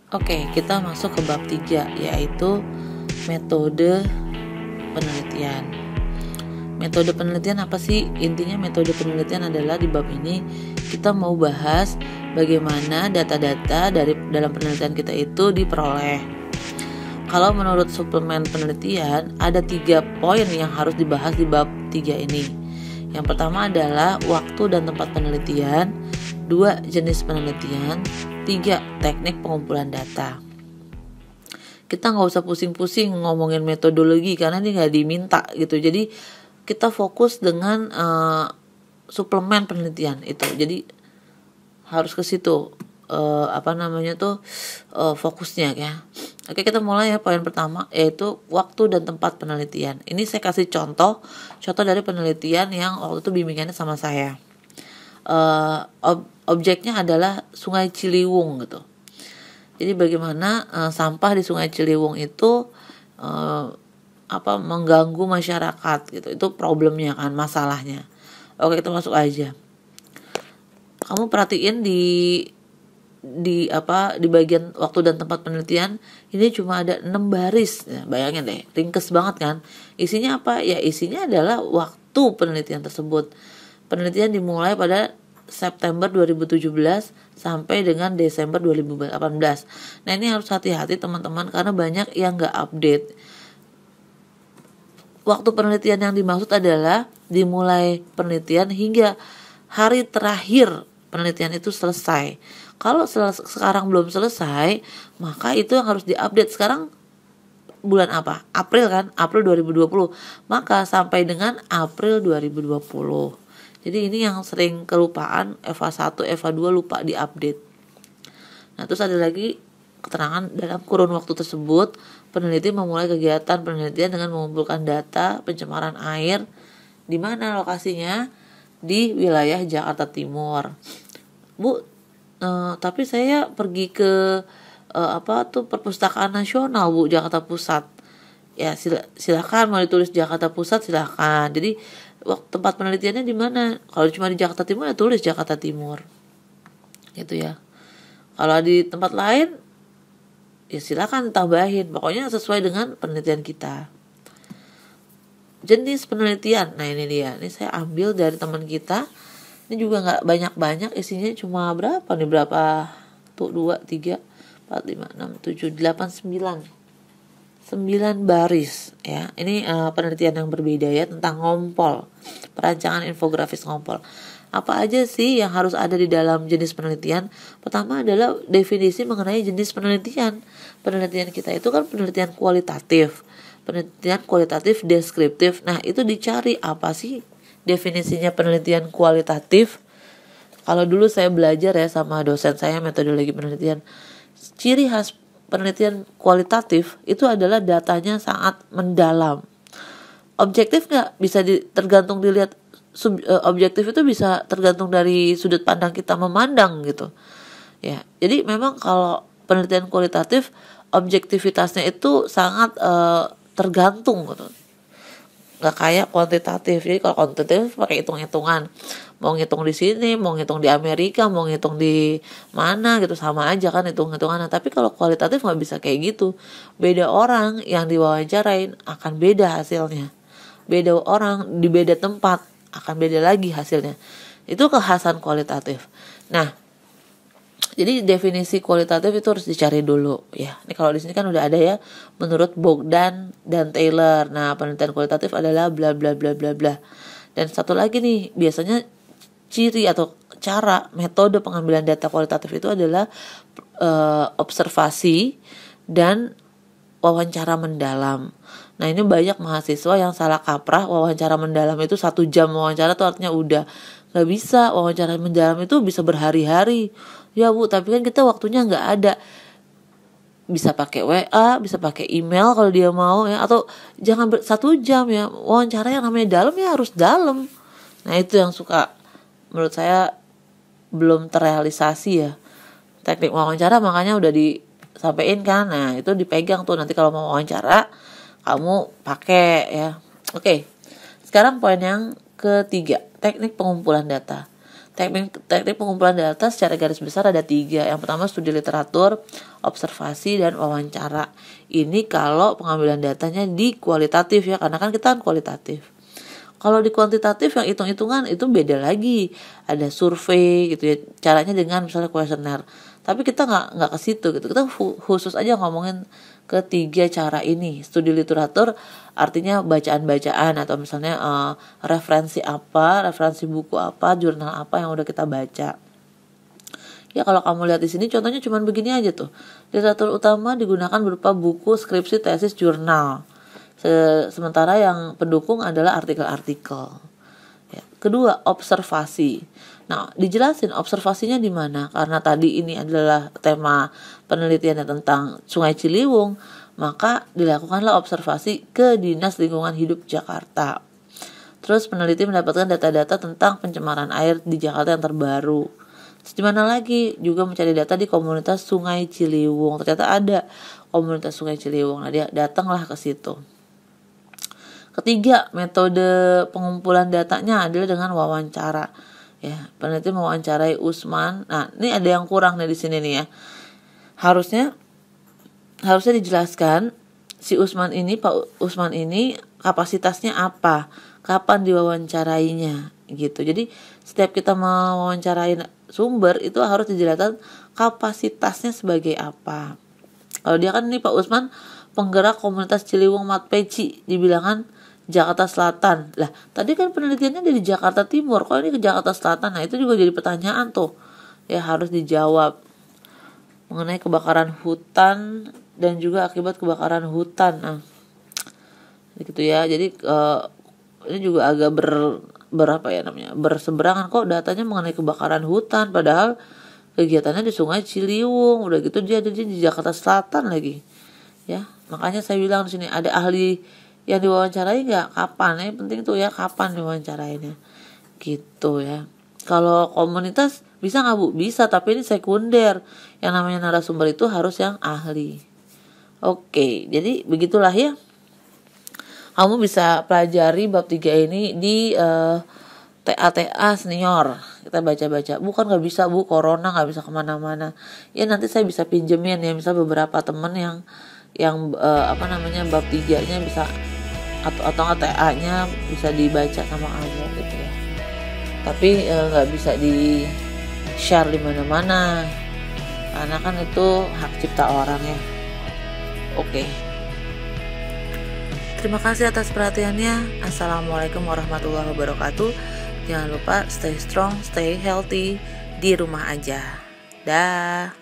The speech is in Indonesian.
Oke, kita masuk ke bab 3, yaitu metode penelitian. Metode penelitian apa sih? Intinya metode penelitian adalah di bab ini kita mau bahas bagaimana data-data dalam penelitian kita itu diperoleh. Kalau menurut suplemen penelitian, ada 3 poin yang harus dibahas di bab 3 ini. Yang pertama adalah waktu dan tempat penelitian, 2 jenis penelitian, 3 teknik pengumpulan data. Kita nggak usah pusing-pusing ngomongin metodologi karena ini nggak diminta gitu. Jadi kita fokus dengan suplemen penelitian itu. Jadi harus ke situ fokusnya ya. Oke, kita mulai ya. Poin pertama yaitu waktu dan tempat penelitian. Ini saya kasih contoh dari penelitian yang waktu itu bimbingannya sama saya. Objeknya adalah Sungai Ciliwung gitu. Jadi bagaimana sampah di Sungai Ciliwung itu mengganggu masyarakat gitu. Itu problemnya kan, masalahnya. Oke, kita masuk aja. Kamu perhatiin di bagian waktu dan tempat penelitian ini cuma ada 6 baris. Ya, bayangin deh, ringkes banget kan. Isinya apa? Ya isinya adalah waktu penelitian tersebut. Penelitian dimulai pada September 2017 sampai dengan Desember 2018. Nah, ini harus hati-hati teman-teman karena banyak yang nggak update. Waktu penelitian yang dimaksud adalah dimulai penelitian hingga hari terakhir penelitian itu selesai. Kalau sekarang belum selesai, maka itu yang harus diupdate. Sekarang bulan apa? April kan? April 2020. Maka sampai dengan April 2020. Jadi ini yang sering kelupaan, EVA 1, EVA 2 lupa diupdate. Nah, terus ada lagi keterangan dalam kurun waktu tersebut, peneliti memulai kegiatan penelitian dengan mengumpulkan data pencemaran air. Di mana lokasinya? Di wilayah Jakarta Timur. Bu, tapi saya pergi ke Perpustakaan Nasional, Bu, Jakarta Pusat. Ya, silakan mau ditulis Jakarta Pusat silakan. Jadi tempat penelitiannya di mana? Kalau cuma di Jakarta Timur ya tulis Jakarta Timur. Gitu ya. Kalau di tempat lain ya silakan tambahin. Pokoknya sesuai dengan penelitian kita. Jenis penelitian. Nah, ini dia. Ini saya ambil dari teman kita. Ini juga enggak banyak-banyak, isinya cuma berapa nih? 2, 3, 4, 5, 6, 7, 8, 9 baris ya. Ini penelitian yang berbeda ya tentang ngompol, perancangan infografis ngompol. Apa aja sih yang harus ada di dalam jenis penelitian? Pertama adalah definisi mengenai jenis penelitian. Penelitian kita itu kan penelitian kualitatif, penelitian kualitatif deskriptif. Nah, itu dicari apa sih definisinya penelitian kualitatif. Kalau dulu saya belajar ya sama dosen saya metodologi penelitian, ciri khas penelitian kualitatif itu adalah datanya sangat mendalam. Objektif nggak? Bisa tergantung dilihat. Objektif itu bisa tergantung dari sudut pandang kita memandang gitu. Ya, jadi memang kalau penelitian kualitatif objektivitasnya itu sangat tergantung gitu. Nggak kayak kuantitatif. Jadi kalau kuantitatif pakai hitung-hitungan, mau ngitung di sini, mau ngitung di Amerika, mau ngitung di mana gitu, sama aja kan hitung-hitungan. Tapi kalau kualitatif nggak bisa kayak gitu. Beda orang yang diwawancarain akan beda hasilnya. Beda orang di beda tempat akan beda lagi hasilnya. Itu kekhasan kualitatif. Nah, jadi definisi kualitatif itu harus dicari dulu ya. Ini kalau di sini kan udah ada ya, menurut Bogdan dan Taylor. Nah, penelitian kualitatif adalah bla bla bla bla bla. Dan satu lagi nih, biasanya ciri atau cara metode pengambilan data kualitatif itu adalah observasi dan wawancara mendalam. Nah, ini banyak mahasiswa yang salah kaprah. Wawancara mendalam itu 1 jam wawancara tuh artinya udah. Gak bisa, wawancara mendalam itu bisa berhari-hari. Ya Bu, tapi kan kita waktunya gak ada. Bisa pakai WA, bisa pakai email kalau dia mau ya. Atau jangan 1 jam ya. Wawancara yang namanya dalam ya harus dalam. Nah, itu yang suka menurut saya belum terrealisasi ya. Teknik wawancara makanya udah disampaikan kan. Nah, itu dipegang tuh nanti kalau mau wawancara kamu pakai ya. Oke. Sekarang poin yang ketiga, teknik pengumpulan data. Teknik pengumpulan data secara garis besar ada 3. Yang pertama studi literatur, observasi, dan wawancara. Ini kalau pengambilan datanya di kualitatif ya, karena kan kita kan kualitatif. Kalau di kuantitatif yang hitung-hitungan itu beda lagi. Ada survei gitu ya, caranya dengan misalnya kuesioner. Tapi kita nggak ke situ gitu. Kita khusus aja ngomongin ketiga cara ini. Studi literatur artinya bacaan-bacaan atau misalnya referensi buku apa, jurnal apa yang udah kita baca. Ya kalau kamu lihat di sini contohnya cuma begini aja tuh. Literatur utama digunakan berupa buku, skripsi, tesis, jurnal. Sementara yang pendukung adalah artikel-artikel. Ya. Kedua, observasi. Nah, dijelasin observasinya di mana? Karena tadi ini adalah tema penelitiannya tentang Sungai Ciliwung, maka dilakukanlah observasi ke Dinas Lingkungan Hidup Jakarta. Terus peneliti mendapatkan data-data tentang pencemaran air di Jakarta yang terbaru. Terus di mana lagi? Juga mencari data di komunitas Sungai Ciliwung. Ternyata ada komunitas Sungai Ciliwung. Nah, dia datanglah ke situ. Ketiga, metode pengumpulan datanya adalah dengan wawancara. Ya, peneliti mewawancarai Usman. Nah, ini ada yang kurang nih di sini nih ya. Harusnya dijelaskan si Usman ini, Pak Usman ini kapasitasnya apa, kapan diwawancarainya gitu. Jadi setiap kita mewawancarai sumber itu harus dijelaskan kapasitasnya sebagai apa. Kalau dia kan nih Pak Usman penggerak komunitas Ciliwung Matpeci, dibilangan Jakarta Selatan. Lah, tadi kan penelitiannya dari Jakarta Timur, kok ini ke Jakarta Selatan? Nah, itu juga jadi pertanyaan tuh. Ya harus dijawab. Mengenai kebakaran hutan dan juga akibat kebakaran hutan. Nah, gitu ya. Jadi ini juga agak berseberangan kok datanya mengenai kebakaran hutan, padahal kegiatannya di Sungai Ciliwung. Udah gitu dia ada di Jakarta Selatan lagi. Ya, makanya saya bilang di sini ada ahli yang diwawancarai nggak, kapan, penting tuh ya kapan diwawancarainya gitu ya. Kalau komunitas bisa nggak Bu? Bisa, tapi ini sekunder. Yang namanya narasumber itu harus yang ahli. Oke, jadi begitulah ya. Kamu bisa pelajari bab 3 ini di TA senior. Kita baca-baca. Bukan nggak bisa Bu, corona nggak bisa kemana-mana. Ya nanti saya bisa pinjemin ya, misal beberapa temen yang bab 3-nya bisa atau TA-nya bisa dibaca sama kamu gitu ya. Tapi nggak bisa di share di mana-mana karena kan itu hak cipta orang ya. Oke. Terima kasih atas perhatiannya. Assalamualaikum warahmatullahi wabarakatuh. Jangan lupa stay strong, stay healthy di rumah aja. Dah.